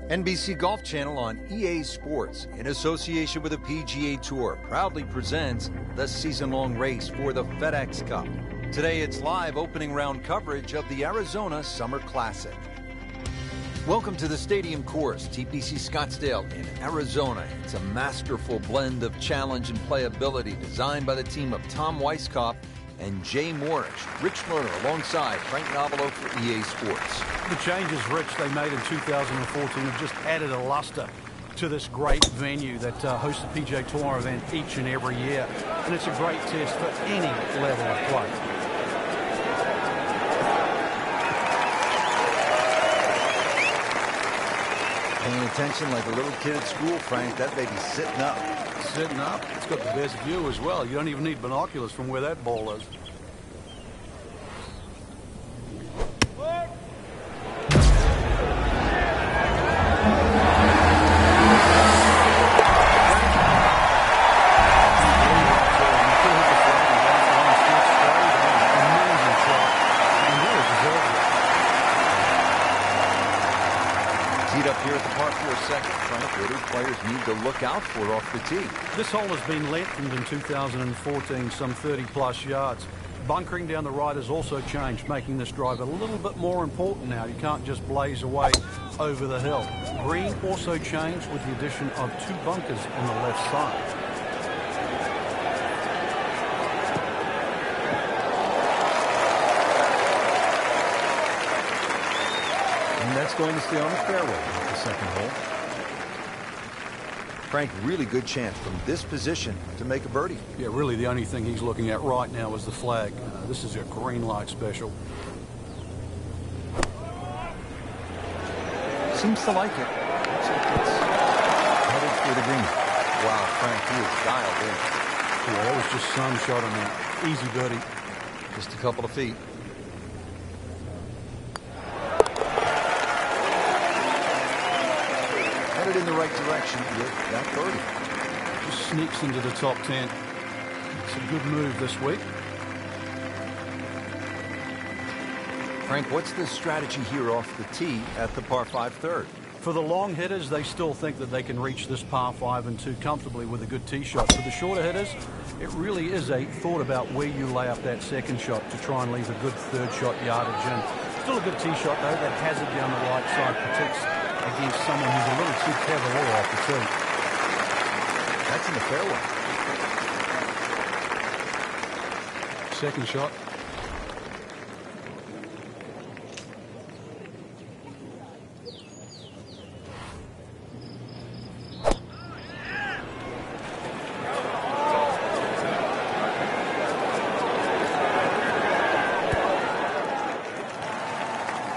NBC Golf Channel on EA Sports, in association with the PGA Tour, proudly presents the season-long race for the FedEx Cup. Today it's live opening round coverage of the Arizona Summer Classic. Welcome to the Stadium Course, TPC Scottsdale in Arizona. It's a masterful blend of challenge and playability designed by the team of Tom Weisskopf and Jay Morrish. Rich Lerner alongside Frank Novelo for EA Sports. The changes, Rich, they made in 2014 have just added a luster to this great venue that hosts the PGA Tour event each and every year. And it's a great test for any level of play. Paying attention like a little kid at school, Frank. That baby's sitting up. Sitting up. It's got the best view as well. You don't even need binoculars from where that ball is. Up here at the par 4 second, Frank, what do players need to look out for off the tee? This hole has been lengthened in 2014, some 30-plus yards. Bunkering down the right has also changed, making this drive a little bit more important now. You can't just blaze away over the hill. Green also changed with the addition of 2 bunkers on the left side. And that's going to stay on the fairway with the second hole. Frank, really good chance from this position to make a birdie. Yeah, really the only thing he's looking at right now is the flag. This is a green light special. Seems to like it. Looks like it's headed for the green. Wow, Frank, he is dialed in. Yeah, that was just some shot on that. Easy birdie. Just a couple of feet. In the right direction with that birdie. Just sneaks into the top 10. It's a good move this week. Frank, what's the strategy here off the tee at the par 5 third? For the long hitters, they still think that they can reach this par 5 and 2 comfortably with a good tee shot. For the shorter hitters, it really is a thought about where you lay up that second shot to try and leave a good third shot yardage in. Still a good tee shot, though. That has it down the right side, protects against someone who's a little too cavalier off the tee. That's in the fairway. Second shot.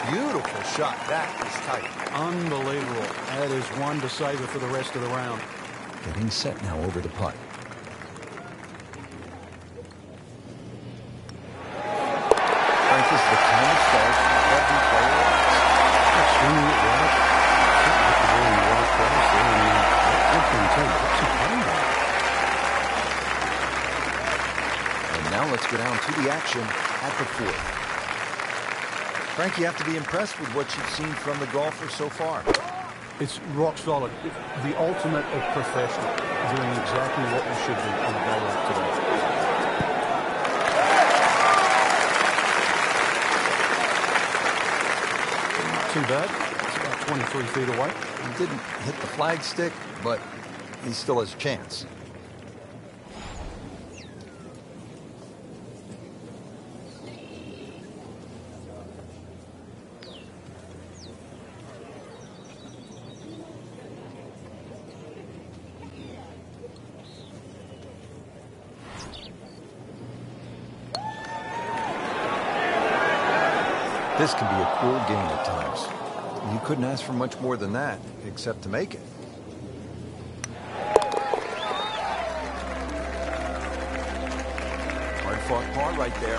Beautiful shot. That is tight. Unbelievable. That is one to savor for the rest of the round. Getting set now over the putt. Frank, this is the kind of start every player wants. Swinging it right. Put the ball in the right place there, and good thing too. What's he playing on? And now let's go down to the action at the 4th. Frank, you have to be impressed with what you've seen from the golfer so far. It's rock solid. The ultimate of professional, doing exactly what you should do on the day like today. Not too bad. It's about 23 feet away. He didn't hit the flagstick, but he still has a chance. This can be a cruel game at times. You couldn't ask for much more than that, except to make it. Hard-fought par right there.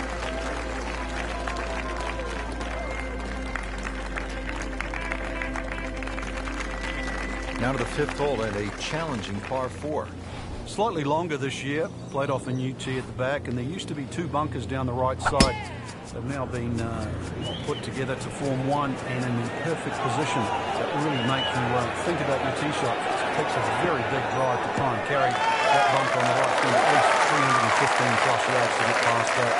Now to the 5th hole and a challenging par 4. Slightly longer this year. Played off a new tee at the back, and there used to be 2 bunkers down the right side. They've now been put together to form one and in the perfect position that really make you think about your tee shot. It takes a very big drive to try and carry that bump on the right field, at least 315 plus yards to get past that.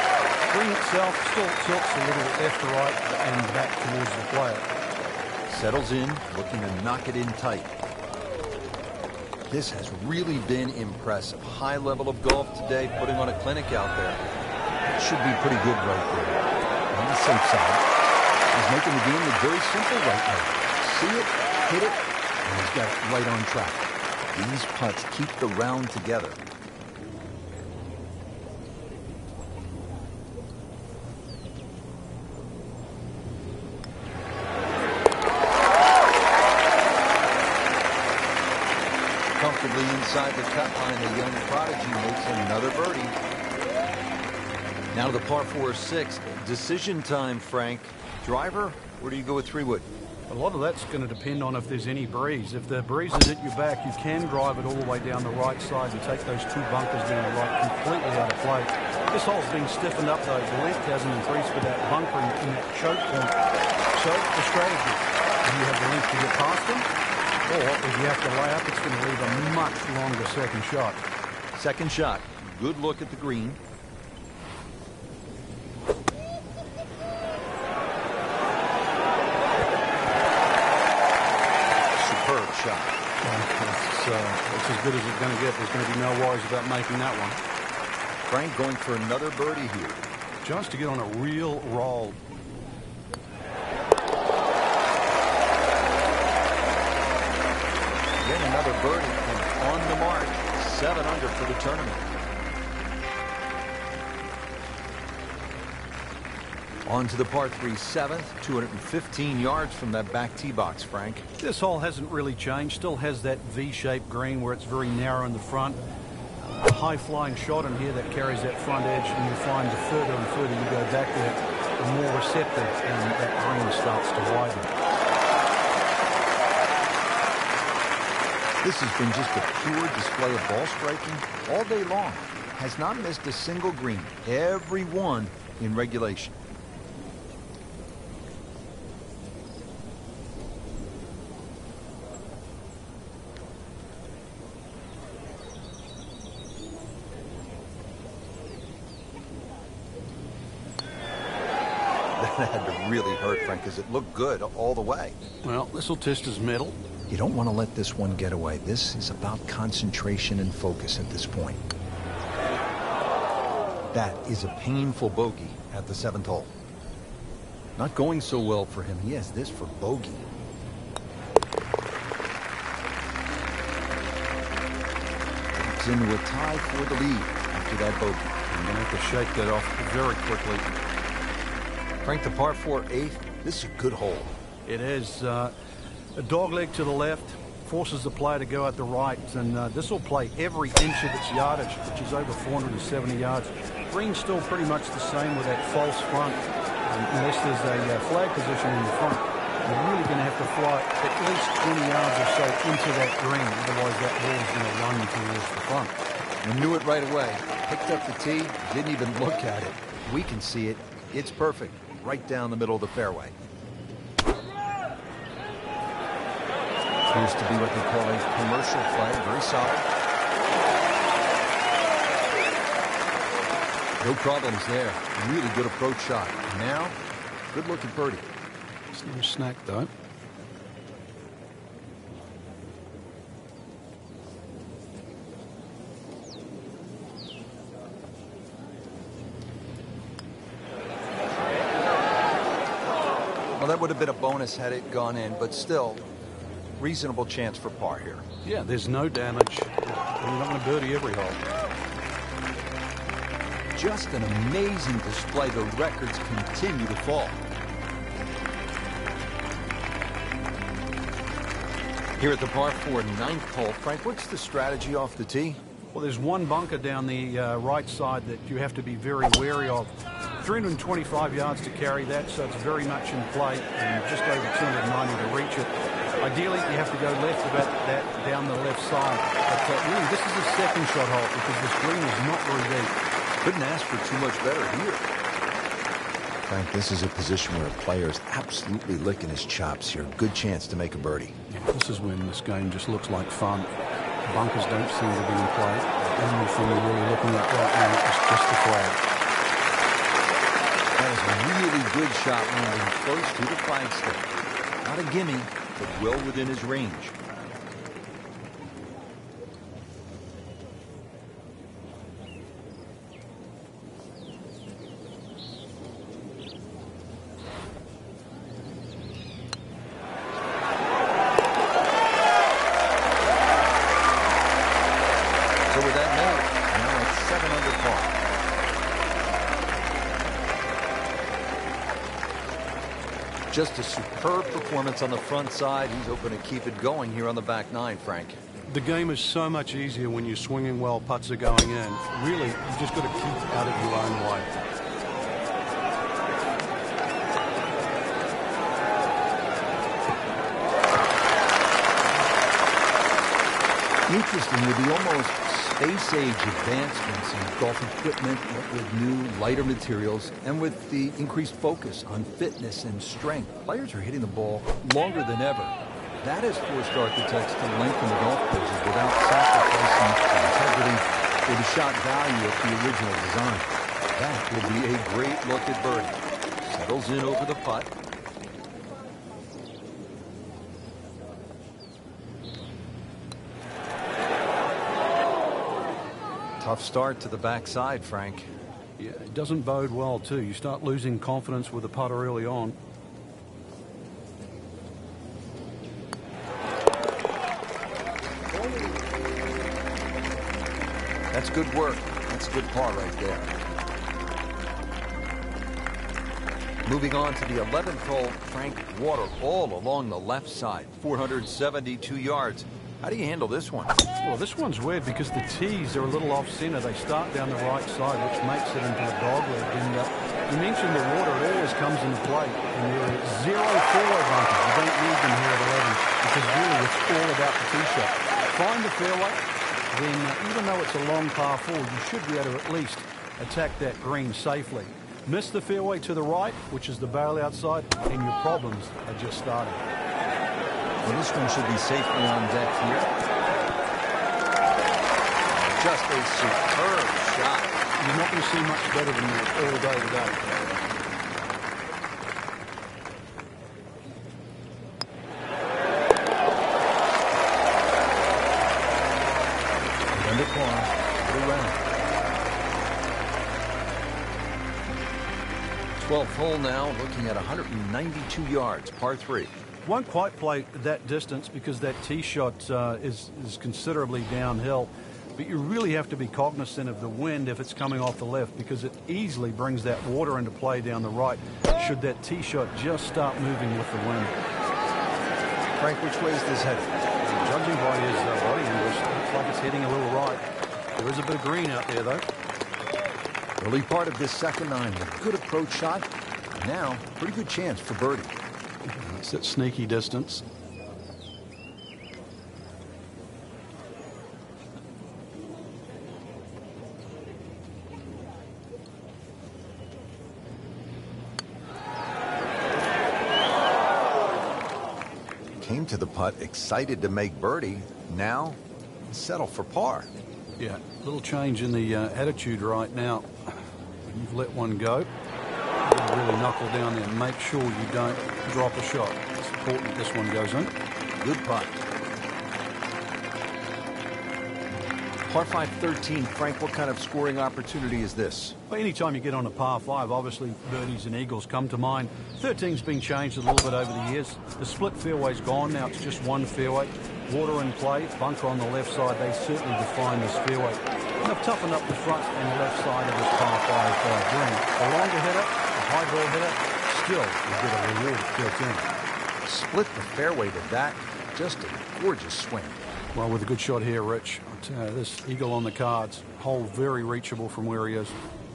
Green itself still tilts a little left to right and back towards the player. Settles in, looking to knock it in tight. This has really been impressive. High level of golf today, putting on a clinic out there. It should be pretty good right there. On the safe side, he's making the game look very simple right now. See it, hit it, and he's got it right on track. These putts keep the round together. Comfortably inside the cut line, the young prodigy makes another birdie. Now to the par 4-6. Decision time, Frank. Driver, where do you go with 3-wood? A lot of that's going to depend on if there's any breeze. If the breeze is at your back, you can drive it all the way down the right side and take those two bunkers down the right completely out of play. This hole's been stiffened up, though. The left hasn't increased with that bunkering in that choke point. So, the strategy. Do you have the length to get past them? Or, if you have to lay up, it's going to leave a much longer second shot. Second shot. Good look at the green. Shot. It's as good as it's going to get. There's going to be no worries about making that one. Frank going for another birdie here. Chance to get on a real roll. Again, another birdie and on the mark. 7 under for the tournament. On to the par 3 7th, 215 yards from that back tee box, Frank. This hole hasn't really changed. Still has that V-shaped green where it's very narrow in the front. A high-flying shot in here that carries that front edge, and you find the further and further you go back there, the more receptive and that green starts to widen. This has been just a pure display of ball striking all day long. Has not missed a single green. Every one in regulation. That had to really hurt, Frank, because it looked good all the way. Well, this will test his mettle. You don't want to let this one get away. This is about concentration and focus at this point. That is a painful bogey at the 7th hole. Not going so well for him. He has this for bogey. It's into a tie for the lead after that bogey. I'm going to have to shake that off very quickly. Frank, the par 4 8th, this is a good hole. It is a dog leg to the left, forces the player to go out the right, and this will play every inch of its yardage, which is over 470 yards. Green's still pretty much the same with that false front, unless there's a flag position in the front. You're really going to have to fly at least 20 yards or so into that green, otherwise that ball's going to run towards the front. We knew it right away. Picked up the tee, didn't even look at it. We can see it. It's perfect. Right down the middle of the fairway. Appears to be what they call a commercial flag. Very solid. No problems there. Really good approach shot. Now, good looking birdie. It's no snack, though. Well, that would have been a bonus had it gone in, but still, reasonable chance for par here. Yeah, there's no damage. You're not going to birdie every hole. Just an amazing display. The records continue to fall. Here at the par 4 9th hole, Frank, what's the strategy off the tee? Well, there's one bunker down the right side that you have to be very wary of. 325 yards to carry that, so it's very much in play, and just over 290 to reach it. Ideally, you have to go left about that down the left side. But really, this is a second shot hole because this green is not very deep. Couldn't ask for too much better here. Frank, this is a position where a player is absolutely licking his chops here. Good chance to make a birdie. Yeah, this is when this game just looks like fun. Bunkers don't seem to be in play. The only thing you're really looking at right now is just the flag. That is a really good shot landing close to the flagstick. Not a gimme, but well within his range. Just a superb performance on the front side. He's hoping to keep it going here on the back nine, Frank. The game is so much easier when you're swinging well, putts are going in. Really, you've just got to keep out of your own way. Interesting, with the almost space-age advancements in golf equipment, with new, lighter materials, and with the increased focus on fitness and strength, players are hitting the ball longer than ever. That has forced architects to lengthen the golf courses without sacrificing the integrity or the shot value of the original design. That will be a great look at birdie. Settles in over the putt. Tough start to the backside, Frank. Yeah, it doesn't bode well, too. You start losing confidence with the putter early on. That's good work. That's a good par right there. Moving on to the 11th hole, Frank, water all along the left side, 472 yards. How do you handle this one? Well, this one's weird because the tees are a little off-center. They start down the right side, which makes it into a dogleg. And you mentioned the water always comes into play. And there are 0 fairway bunkers. You don't need them here at 11 because really it's all about the tee shot. Find the fairway, then even though it's a long par 4, you should be able to at least attack that green safely. Miss the fairway to the right, which is the barrel outside, and your problems are just starting. Well, this one should be safely on deck here. Just a superb shot. You're not going to see much better than that all day today. Under par, good round. 12th hole now, looking at 192 yards, par 3. Won't quite play that distance because that tee shot is considerably downhill. But you really have to be cognizant of the wind if it's coming off the left because it easily brings that water into play down the right should that tee shot just start moving with the wind. Frank, which way is this headed? Judging by his body English, looks like it's heading a little right. There is a bit of green out there, though. Early part of this second nine, a good approach shot. Now, pretty good chance for birdie. It's that sneaky distance. Came to the putt, excited to make birdie. Now, settle for par. Yeah, a little change in the attitude right now. You've let one go. Really knuckle down there and make sure you don't drop a shot. It's important this one goes in. Good putt. Par 5 13. Frank, what kind of scoring opportunity is this? Well, anytime you get on a par 5, obviously birdies and eagles come to mind. 13's been changed a little bit over the years. The split fairway's gone. Now it's just one fairway. Water in play, bunker on the left side. They certainly define this fairway. And they've toughened up the front and left side of this par 5 green. A longer hitter, a high ball hitter, still you get a reward built in. Split the fairway to that. Just a gorgeous swing. Well, with a good shot here, Rich. This eagle on the cards. Hole very reachable from where he is.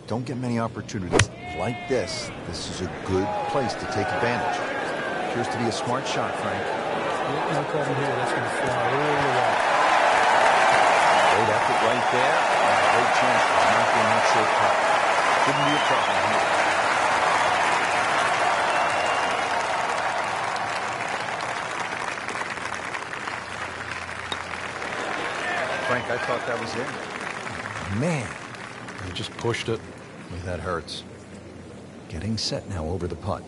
Don't get many opportunities like this. This is a good place to take advantage. Appears to be a smart shot, Frank. Yeah, no problem here. That's going to fly all the way. Great effort right there. And a great chance to knock in that short putt. Couldn't be a problem here. I thought that was in. Man, He just pushed it. boy, that hurts. Getting set now over the putt.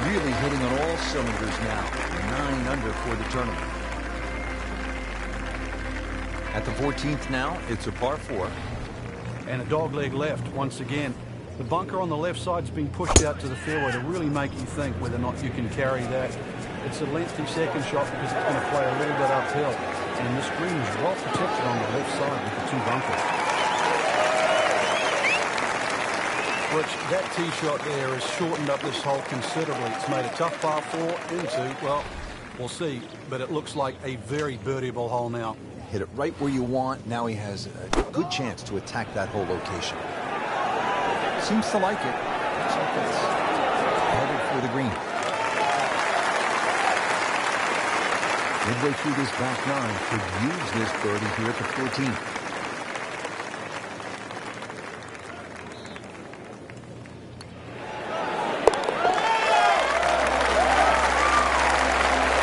Really hitting on all cylinders now. 9 under for the tournament. At the 14th now, it's a par 4. And a dogleg left once again. The bunker on the left side's been pushed out to the fairway to really make you think whether or not you can carry that. It's a lengthy second shot because it's going to play a little bit uphill. And this green is well protected on the left side with the 2 bunkers. Which, that tee shot there has shortened up this hole considerably. It's made a tough par 4 into, well, we'll see. But it looks like a very birdiable hole now. Hit it right where you want. Now he has a good chance to attack that whole location. Seems to like it. Looks like it's headed for the green. Midway through this back 9, could use this birdie here at the 14th.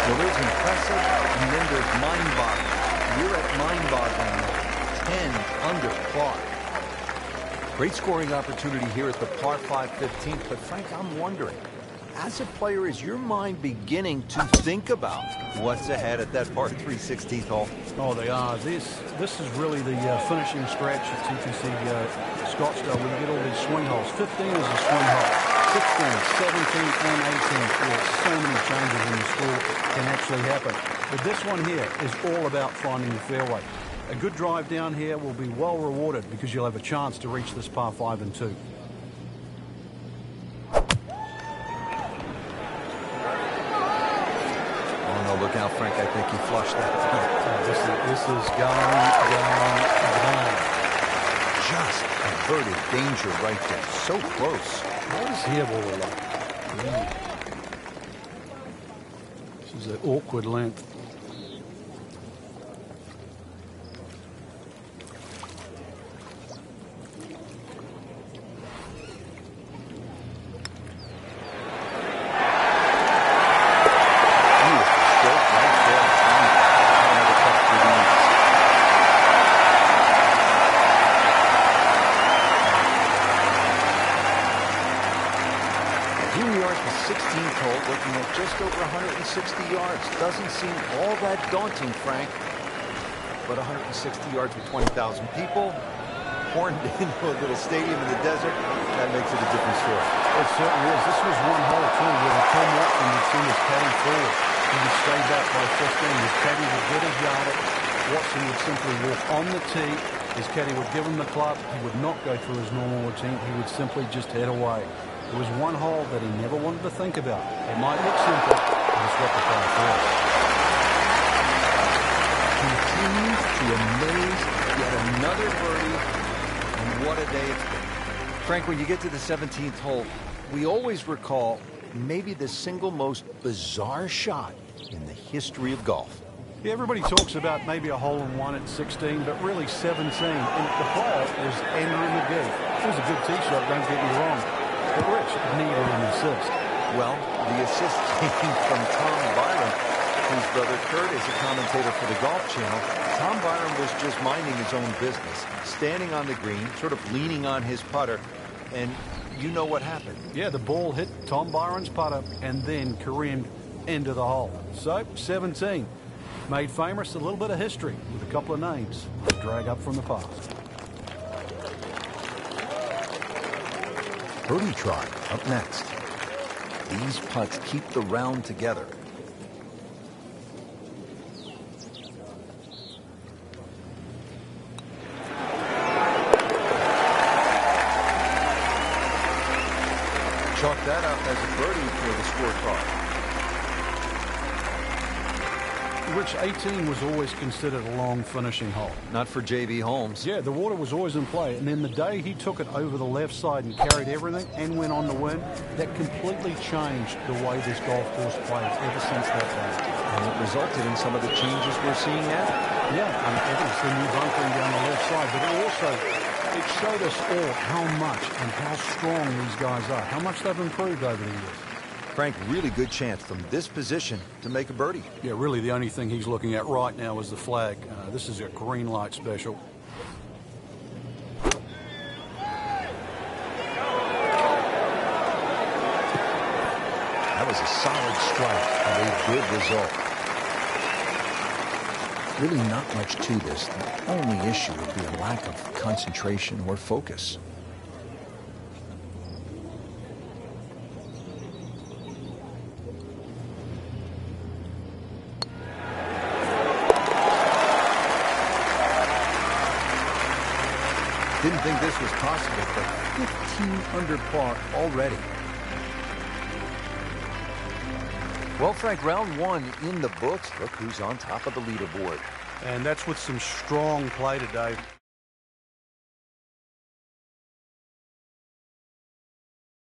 Well, there's impressive, and then there's mind-boggling. We're at mind-boggling now. 10 under par. Great scoring opportunity here at the par 5 15th, but Frank, I'm wondering, as a player, is your mind beginning to think about what's ahead at that par 3 16th hole? Oh, they are. This is really the finishing stretch at TPC Scottsdale where you get all these swing holes. 15 is a swing hole. 16, 17, and 18. Where so many changes in the score can actually happen. But this one here is all about finding the fairway. A good drive down here will be well rewarded because you'll have a chance to reach this par 5 and 2. Look out, Frank. I think he flushed that. This is gone. Just averted danger right there. So close. What is here all like? This is an awkward length. Just over 160 yards. Doesn't seem all that daunting, Frank. But 160 yards with 20,000 people, horned into a little stadium in the desert, that makes it a different story. It certainly is. This was one hole, too, where Tom Watson would send his caddy forward. He would stay back by 15. His caddy would get his yardage. Watson would simply walk on the tee. His caddy would give him the club. He would not go through his normal routine. He would simply just head away. It was one hole that he never wanted to think about. It might look simple, but it's what the par was. Continues to amaze. Yet another birdie, and what a day it's been. Frank, when you get to the 17th hole, we always recall maybe the single most bizarre shot in the history of golf. Yeah, everybody talks about maybe a hole-in-one at 16, but really 17. And the player was Andrew McGee. It was a good tee shot, don't get me wrong. But Rich needed an assist. Well, the assist came from Tom Byron, whose brother Kurt is a commentator for the Golf Channel. Tom Byron was just minding his own business, standing on the green, sort of leaning on his putter, and you know what happened. Yeah, the ball hit Tom Byron's putter and then careened into the hole. So, 17. Made famous a little bit of history with a couple of names to drag up from the past. Birdie try up next. These putts keep the round together. Chalk that up as a birdie for the scorecard. Which 18 was always considered a long finishing hole. Not for J.B. Holmes. Yeah, the water was always in play. And then the day he took it over the left side and carried everything and went on to win, that completely changed the way this golf course plays ever since that day. And it resulted in some of the changes we're seeing now. Yeah, I mean, it's the new bunkering down the left side, but it also It showed us all how much and how strong these guys are, how much they've improved over the years. Frank, really good chance from this position to make a birdie. Yeah, really the only thing he's looking at right now is the flag. This is a green light special. That was a solid strike and a good result. Really not much to this. The only issue would be a lack of concentration or focus. Didn't think this was possible, but 15 under par already. Well, Frank, round one in the books. Look who's on top of the leaderboard. And that's with some strong play today.